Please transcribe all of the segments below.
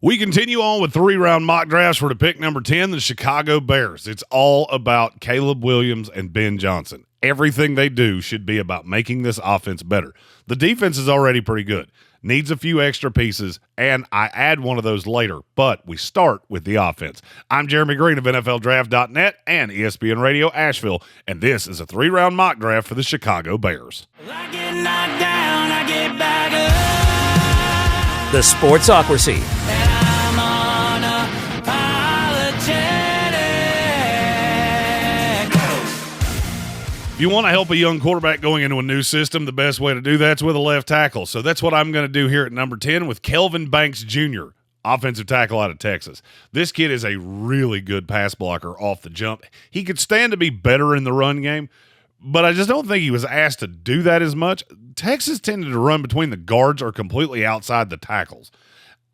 We continue on with 3-round mock drafts for the pick number 10, the Chicago Bears. It's all about Caleb Williams and Ben Johnson. Everything they do should be about making this offense better. The defense is already pretty good, needs a few extra pieces, and I add one of those later, but we start with the offense. I'm Jeremy Green of NFLDraft.net and ESPN Radio Asheville, and this is a 3-round mock draft for the Chicago Bears. I get knocked down, I get back up. The Sportsocracy. And I'm unapologetic. If you want to help a young quarterback going into a new system, the best way to do that's with a left tackle. So that's what I'm going to do here at number 10 with Kelvin Banks Jr., offensive tackle out of Texas. This kid is a really good pass blocker off the jump. He could stand to be better in the run game, but I just don't think he was asked to do that as much. Texas tended to run between the guards or completely outside the tackles.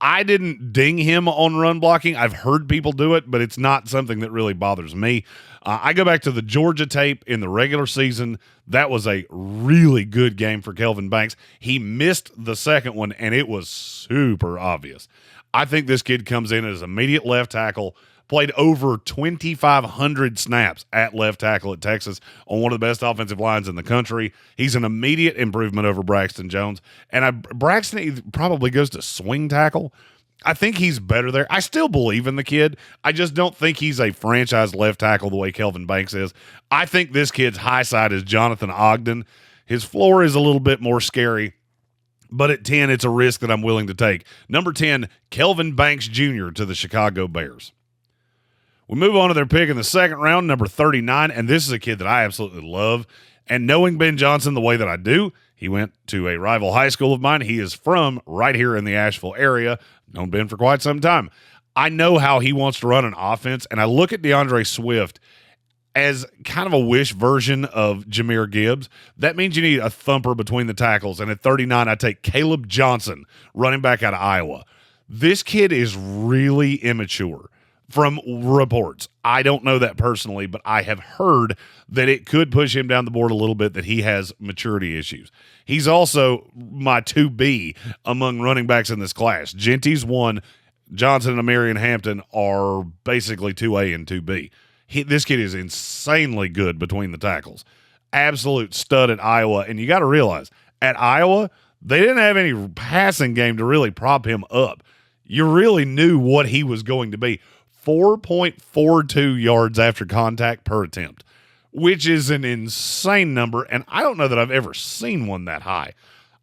I didn't ding him on run blocking. I've heard people do it, but it's not something that really bothers me. I go back to the Georgia tape in the regular season. That was a really good game for Kelvin Banks. He missed the second one, and it was super obvious. I think this kid comes in as immediate left tackle, played over 2,500 snaps at left tackle at Texas on one of the best offensive lines in the country. He's an immediate improvement over Braxton Jones. And Braxton probably goes to swing tackle. I think he's better there. I still believe in the kid. I just don't think he's a franchise left tackle the way Kelvin Banks is. I think this kid's high side is Jonathan Ogden. His floor is a little bit more scary, but at 10, it's a risk that I'm willing to take. Number 10, Kelvin Banks Jr. to the Chicago Bears. We move on to their pick in the second round, number 39, and this is a kid that I absolutely love. And knowing Ben Johnson the way that I do, he went to a rival high school of mine. He is from right here in the Asheville area. Known Ben for quite some time. I know how he wants to run an offense, and I look at DeAndre Swift as kind of a wish version of Jahmyr Gibbs. That means you need a thumper between the tackles, and at 39, I take Caleb Johnson, running back out of Iowa. This kid is really immature. From reports, I don't know that personally, but I have heard that it could push him down the board a little bit, that he has maturity issues. He's also my 2B among running backs in this class. Genty's 1, Johnson and Amarian Hampton are basically 2A and 2B. This kid is insanely good between the tackles. Absolute stud at Iowa, and you got to realize, at Iowa, they didn't have any passing game to really prop him up. You really knew what he was going to be. 4.42 yards after contact per attempt, which is an insane number, and I don't know that I've ever seen one that high.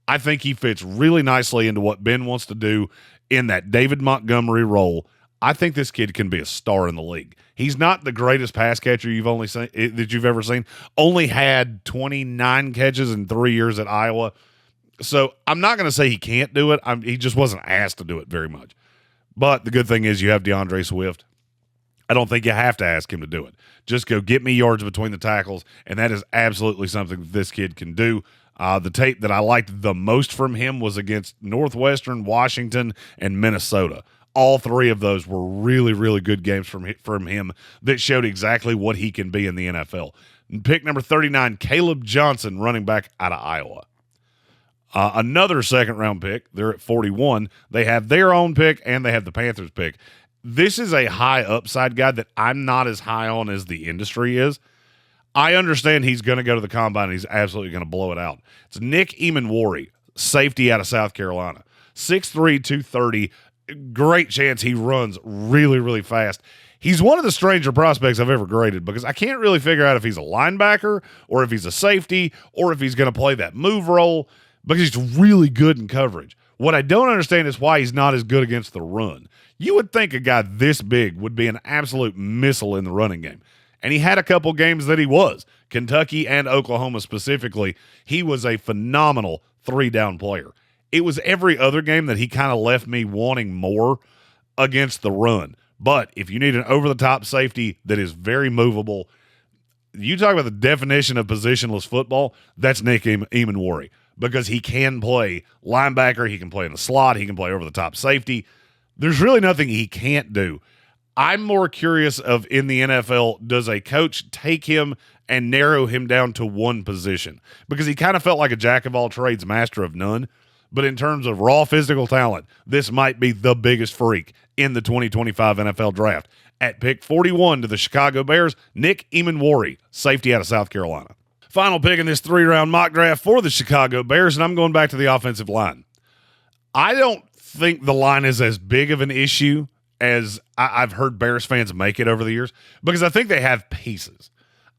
I think he fits really nicely into what Ben wants to do in that David Montgomery role. I think this kid can be a star in the league. He's not the greatest pass catcher that you've ever seen. Only had 29 catches in 3 years at Iowa. So I'm not going to say he can't do it. He just wasn't asked to do it very much. But the good thing is you have DeAndre Swift. I don't think you have to ask him to do it. Just go get me yards between the tackles, and that is absolutely something that this kid can do. The tape that I liked the most from him was against Northwestern, Washington, and Minnesota. All three of those were really, really good games from him that showed exactly what he can be in the NFL. Pick number 39, Caleb Johnson, running back out of Iowa. Another second-round pick. They're at 41. They have their own pick, and they have the Panthers pick. This is a high upside guy that I'm not as high on as the industry is. I understand he's going to go to the combine and he's absolutely going to blow it out. It's Nick Emmanwori, safety out of South Carolina. 6'3", 230. Great chance he runs really, really fast. He's one of the stranger prospects I've ever graded because I can't really figure out if he's a linebacker or if he's a safety or if he's going to play that move role because he's really good in coverage. What I don't understand is why he's not as good against the run. You would think a guy this big would be an absolute missile in the running game. And he had a couple games that he was. Kentucky and Oklahoma specifically, he was a phenomenal three-down player. It was every other game that he kind of left me wanting more against the run. But if you need an over-the-top safety that is very movable, you talk about the definition of positionless football, that's Nick Emmanwori. Because he can play linebacker, he can play in the slot, he can play over-the-top safety. There's really nothing he can't do. I'm more curious of, in the NFL, does a coach take him and narrow him down to one position? Because he kind of felt like a jack-of-all-trades, master of none. but in terms of raw physical talent, this might be the biggest freak in the 2025 NFL Draft. At pick 41 to the Chicago Bears, Nick Emmanwori, safety out of South Carolina. Final pick in this 3-round mock draft for the Chicago Bears, and I'm going back to the offensive line. I don't think the line is as big of an issue as I've heard Bears fans make it over the years, because I think they have pieces.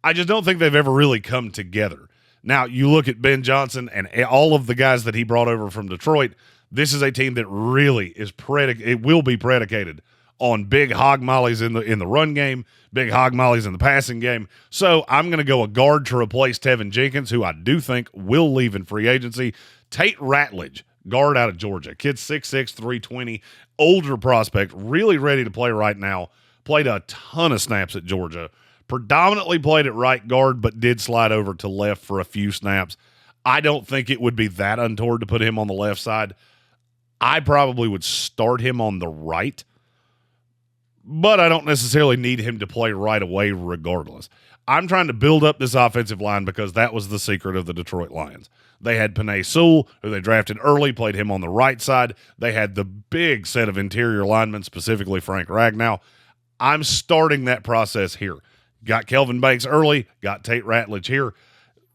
I just don't think they've ever really come together. Now, you look at Ben Johnson and all of the guys that he brought over from Detroit, this is a team that really is it will be predicated on big hog mollies in the run game, big hog mollies in the passing game. So I'm going to go a guard to replace Tevin Jenkins, who I do think will leave in free agency. Tate Ratledge, guard out of Georgia. Kid 6'6", 320, older prospect, really ready to play right now. Played a ton of snaps at Georgia. Predominantly played at right guard, but did slide over to left for a few snaps. I don't think it would be that untoward to put him on the left side. I probably would start him on the right, but I don't necessarily need him to play right away regardless. I'm trying to build up this offensive line because that was the secret of the Detroit Lions. They had Penei Sewell, who they drafted early, played him on the right side. They had the big set of interior linemen, specifically Frank Ragnow. I'm starting that process here. Got Kelvin Banks early, got Tate Ratledge here.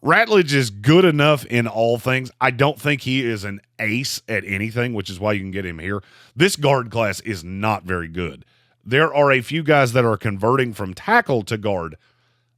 Ratledge is good enough in all things. I don't think he is an ace at anything, which is why you can get him here. This guard class is not very good. There are a few guys that are converting from tackle to guard,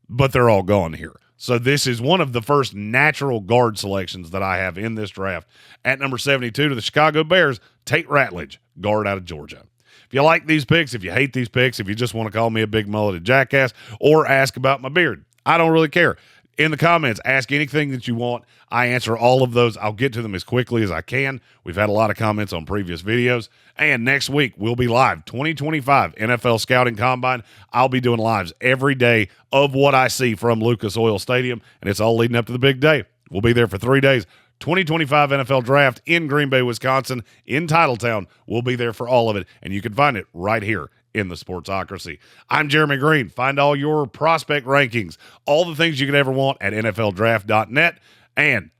but they're all gone here. So this is one of the first natural guard selections that I have in this draft. At number 72 to the Chicago Bears, Tate Ratledge, guard out of Georgia. If you like these picks, if you hate these picks, if you just want to call me a big mulleted jackass or ask about my beard, I don't really care. In the comments, ask anything that you want. I answer all of those. I'll get to them as quickly as I can. We've had a lot of comments on previous videos. And next week, we'll be live. 2025 NFL Scouting Combine. I'll be doing lives every day of what I see from Lucas Oil Stadium, and it's all leading up to the big day. We'll be there for 3 days. 2025 NFL Draft in Green Bay, Wisconsin, in Titletown. We'll be there for all of it, and you can find it right here in the Sportsocracy. I'm Jeremy Green. Find all your prospect rankings, all the things you could ever want at NFLDraft.net. And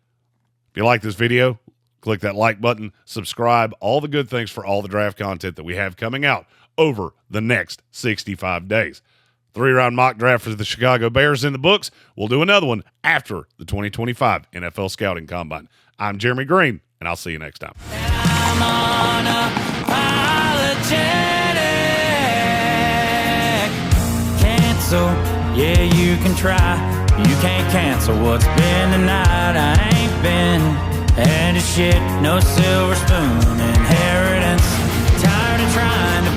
if you like this video, click that like button, subscribe, all the good things for all the draft content that we have coming out over the next 65 days. 3-round mock draft for the Chicago Bears in the books. We'll do another one after the 2025 NFL Scouting Combine. I'm Jeremy Green, and I'll see you next time. I'm unapologetic. Cancel, yeah, you can try. You can't cancel what's been tonight. I ain't been had a shit, no silver spoon inheritance. Tired of trying to